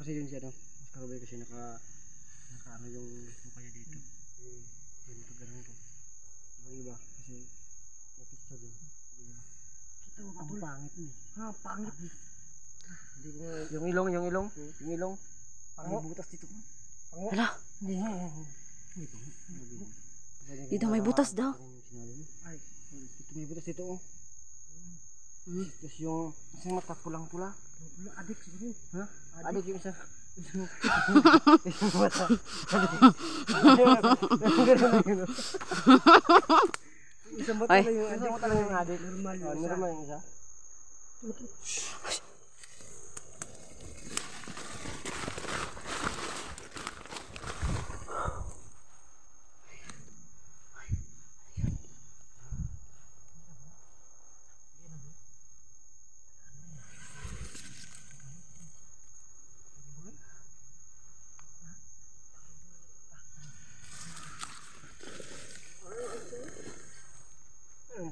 kasi yun siya, no? Mas karabay kasi naka ano yung kanya dito. Ganito ganun ko. Ibang iba kasi may picture din. Kita mo ang pangit mo eh. Ha, pangit. Hindi ko yung ilong. Pango. May butas dito. Pango. Hala. Dito may butas daw. Ay, dito may butas dito oh. Tapos yung isang mata pulang-pula. Adik siguro. Ha? Adik yung isa. Isang mata. Isang mata lang yung adik. Isang mata lang yung adik. Normal yung isa.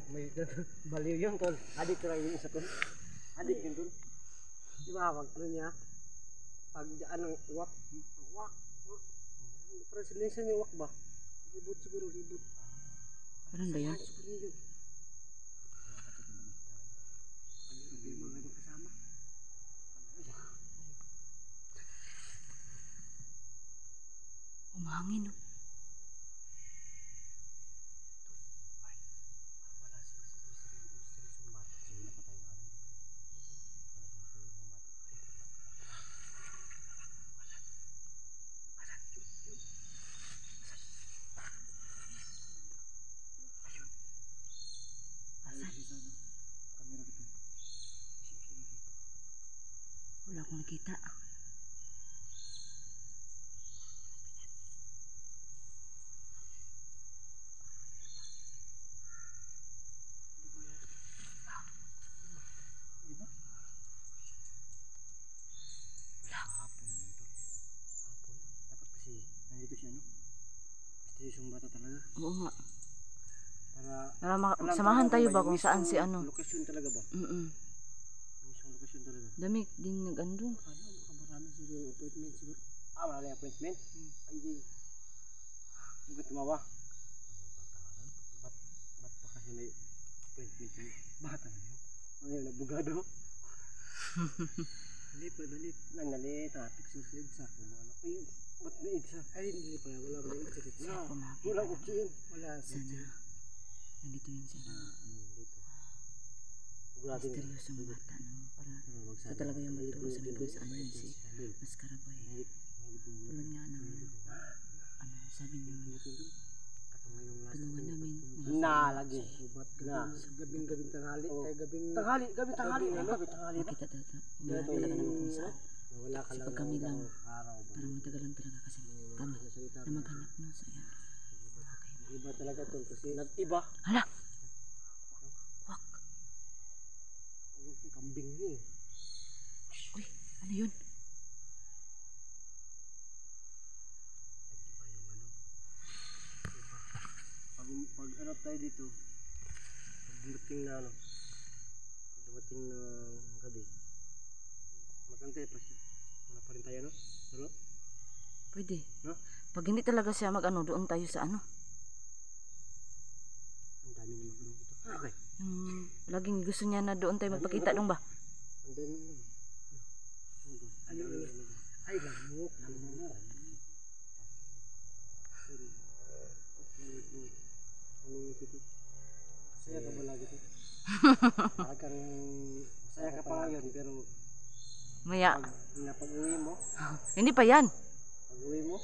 May baliw yun tol. Adik talaga yung isa tol. Adik yun tol. Di ba hawag ano niya? Pag anong wak. Pero sinisan yung wak ba? Libot siguro, libot. Parang ba yan? Umahangin oh. Wala akong nakita. Nandito siya no? Misteryosong bata talaga. Oo nga. Para samahan tayo ba kung saan si ano? Lokasyon talaga ba? Mismong lokasyon talaga. Dami din nag-ano doon. Marami siguro yung appointment siguro. Marami appointment? Ay di. Huwag tumawa. Ba't pa kasi may appointment yung bata na yun? Ano yun, abogado? Nalit. Nalit. Traffic suicide sa kumano. Ayun. Ba't may isa? Ay hindi pa. Wala ba yung isa dito? Wala kutsi yun. Wala. Sana. Nandito yun siya. Misteryosong bata no? Para ito talaga yung magturo sa mga saan yun si Mas Karaboy. Tulad nga ng ano sabi niyo tulungan namin lagi gabing tanghali kay gabi tanghali makita talaga namin kung saan wala ka lang kami lang araw parang matagalan talaga kasi kami na maghanap no so yan iba talaga tol kasi nag-iba hala wak kambing ni uy ano yun pag ano tayo dito pag dumating na gabi magantay pa siya wala pa rin tayo no? Pero? Pwede no? Pag hindi talaga siya mag ano doon tayo sa ano ang dami na mag ano dito okay laging gusto niya na doon tayo magpakita dong ba ang dami na ay lamok masaya ka ba lagi ito? Masaya ka pa ngayon pero maya pag uwi mo hindi pa yan pag uwi mo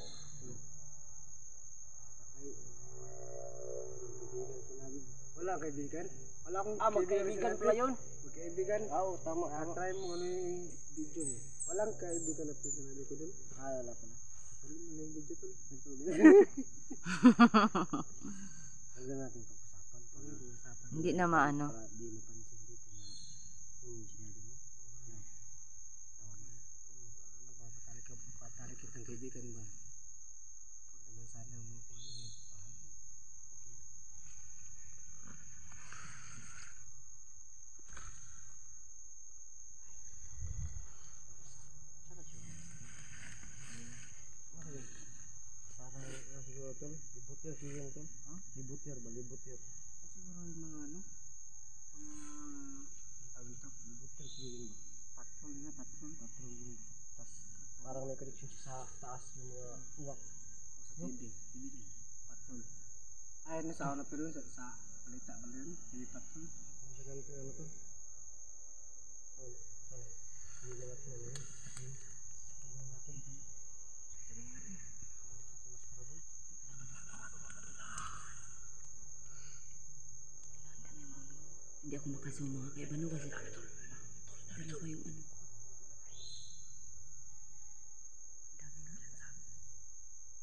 wala kaibigan wala akong magkaibigan pala yun magkaibigan oo tama try mo ano yung video mo walang kaibigan na sinabi ko dun wala pala tuloy mo na yung video tol hanggang natin pag-usapan hindi na maano para di mapansin dito na yung sinabi mo papatari kitang kaibigan ba huwag naman sana mo kung ano yun tol. Libot year siguro tol. Ha? Libot year ba? Libot year. Siguro yung mga ano, tawag ito, Libot year siguro ba? patrol na patrol. Patrol yun ba? Tapos parang may connection siya sa taas yung mga uwak. O sa TV din, patrol. Ay, ano sa una pero sa balita ba yun? TV patrol. Hindi siya ganito ano to. Hindi na natin ano yun. Tingnan natin. Hindi ako makasama mga kaibano kasi dala ko yung ano ko. Ang dami nga.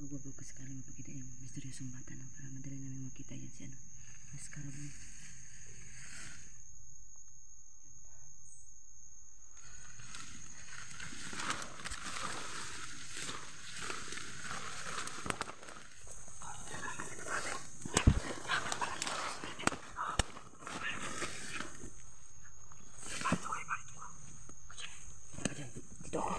Magbabag ko sakaling mapakita yung misteryosong bata no? Para madali namin makita yan si ano Mascarabon. Dito ako.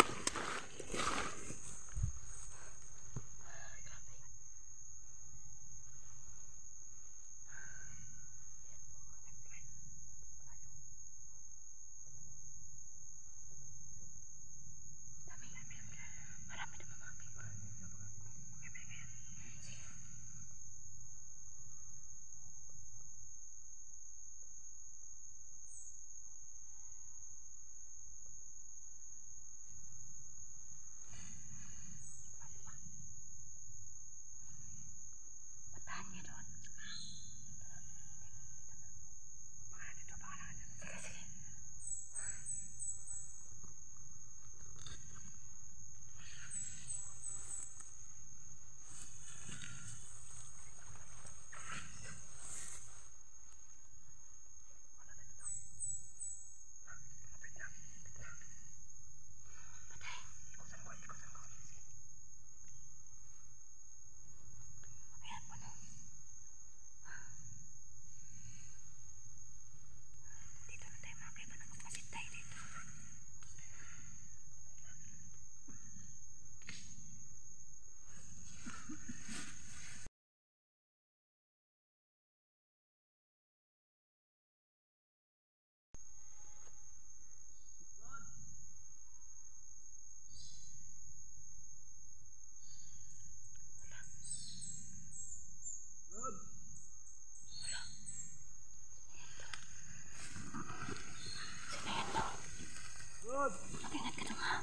Mag-ingat ka dong ha.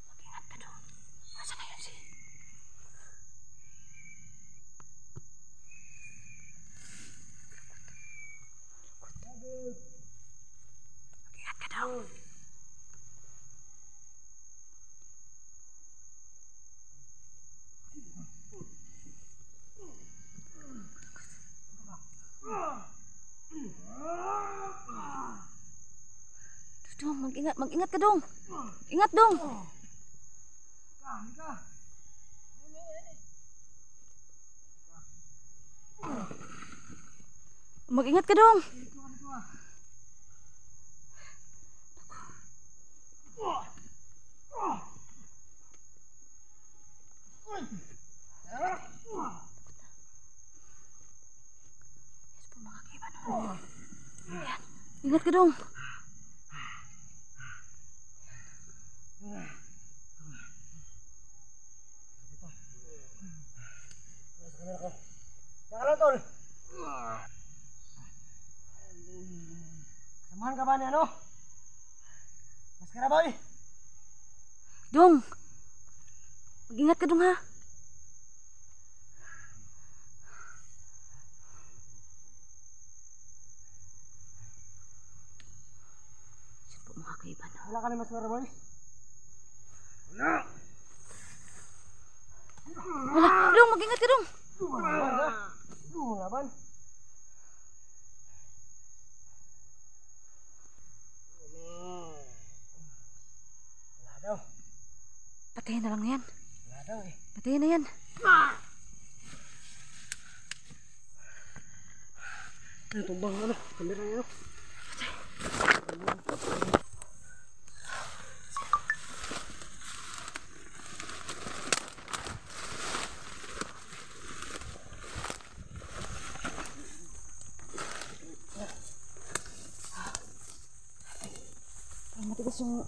Mag-ingat ka dong. Masa na yun si? Mag-ingat ka dong. Dong, mag-ingat ka dong. Ingat dong. Mag-ingat ka dong. Ingat ka dong. Ano tol? Samahan ka ba ni ano? Mascarabon? Dong. Mag-ingat ka dong ha. kaiba no. Wala ka na mas maraboy? Wala, Dong, mag-ingat ka, Dong. Laban ha? Laban? Wala daw. Patayin na lang yan. Wala daw eh. Patayin na yan. Ano tumbang ano? Kamera niya no? Parang matigas yung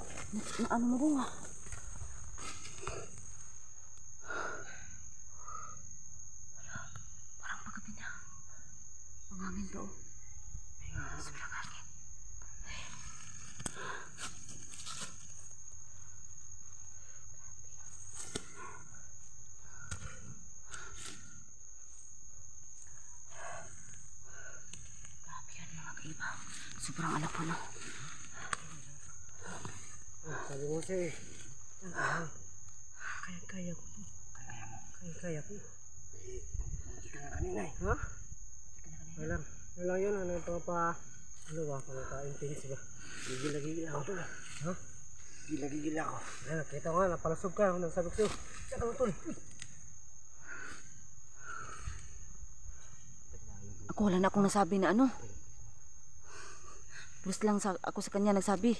ano mo, Dong, ah. Parang paggabi na. Ang hangin to. Sobrang hangin. Grabe yan, mga kaiba. Sobrang alap po, no? Sabi mo siya eh. Kaya-kaya ko to. Kaya-kaya ko. Hindi ka na kanina eh. Ha? Wala lang yun. Ano ito pa? Ano ba? Pagka-intense ba? Gigil-gigil ako tol. Ha? Gigil-gigil ako. Ay, nakita ko nga. Napalasog ka. Nasabi ko sa'yo. Saka mo tol. Ako wala na akong nasabi na ano. Bus lang ako sa kanya nagsabi.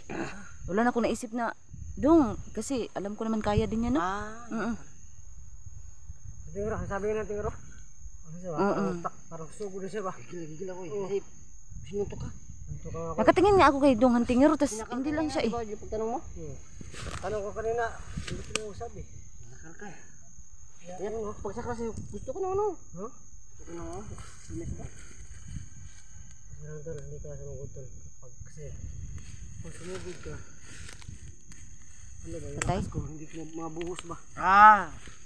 Wala na akong naisip na, Dong, kasi alam ko naman kaya din yan, no? Tingro, sabi natin tingro. Ano siya ba? Parang sugo na siya ba? Gigil ako eh. Kasi sinuntok ka. Nakatingin nga ako kay Dong Hantingero, tas hindi lang siya eh. Yung pagtanong mo? Tanong ko kanina, hindi ko na sabi. Nakal ka eh. Yan o, pagsak kasi gusto ko na ano. Gusto ko na ano. Sinas ba? Kasi tol, hindi ka sumugod tol. Kasi pag sumugod ka, ano ba yung Patay? lakas ko? Hindi ko mabuhos ba?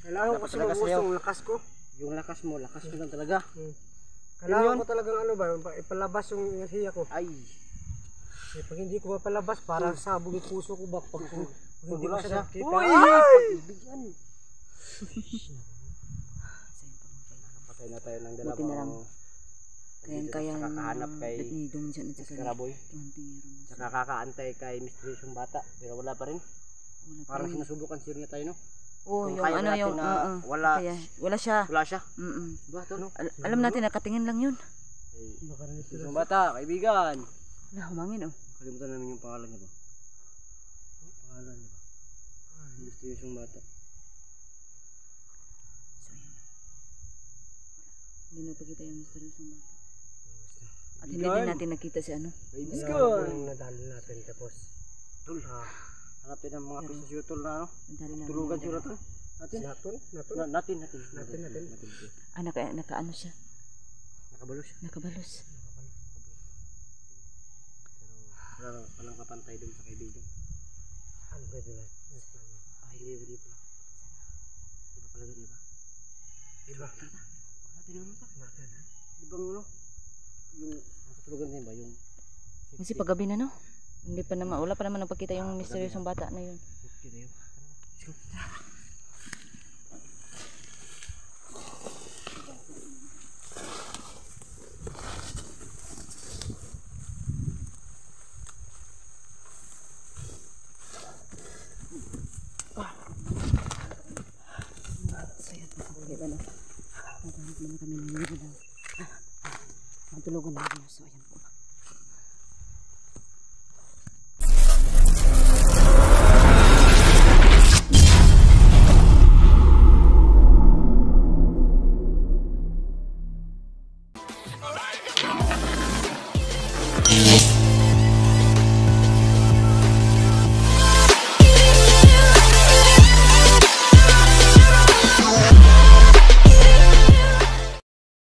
Kailangan ko Dapat kasi talaga mabuhos sa'yo. yung lakas ko. Yung lakas mo lang talaga. Kailangan ko talagang ano ba, ipalabas yung enerhiya ko. Ay. Eh, pag hindi ko mapalabas, parang sabog yung puso ko ba? Pag hindi ko siya nakita. Uy! Ay! Bigyan. Patay na tayo ng Buti na lang. Kaya kakahanap kay ni Dong dyan sa kanya. Karaboy. Saka kakaantay kay misteryosyong bata. Pero wala pa rin. Parang sinusubukan siya niya tayo, no? Oo, Kung yung kaya ano natin yung na wala wala siya. Wala siya. Mm-mm. Diba to, no? Alam natin nakatingin lang yun. Baka rin sila. Misteryosyong bata, kaibigan. Wala, humangin oh. Kalimutan namin yung pangalan niya ba? Pangalan niya ba? Misteryosyong bata. So yun. Hindi nagpakita yung misteryosong bata. At hindi din natin nakita si ano. Kaibigan! Nadali natin tapos. Tul. Hanapin ang mga pisos yutol na ano? Nadali natin. Tulugan siya to. Natin. Natin. Ah, naka ano siya. Nakabalo siya. Nakabalos. Pero walang kapantay doon sa kaibigan. Ano pwede na? Ay, hindi pala. Iba pala doon, iba. Diba? Tinuro sa. Natin ha? Diba ano? Yung tulugan din ba? Yung Kasi paggabi na no. Hindi pa naman, wala pa naman nagpakita yung misteryosong bata na yun. safety na yun. Let's go. So yan, diba na. Naghanap muna kami ng libo na. Matulugan na rin. So ayan po. Alright.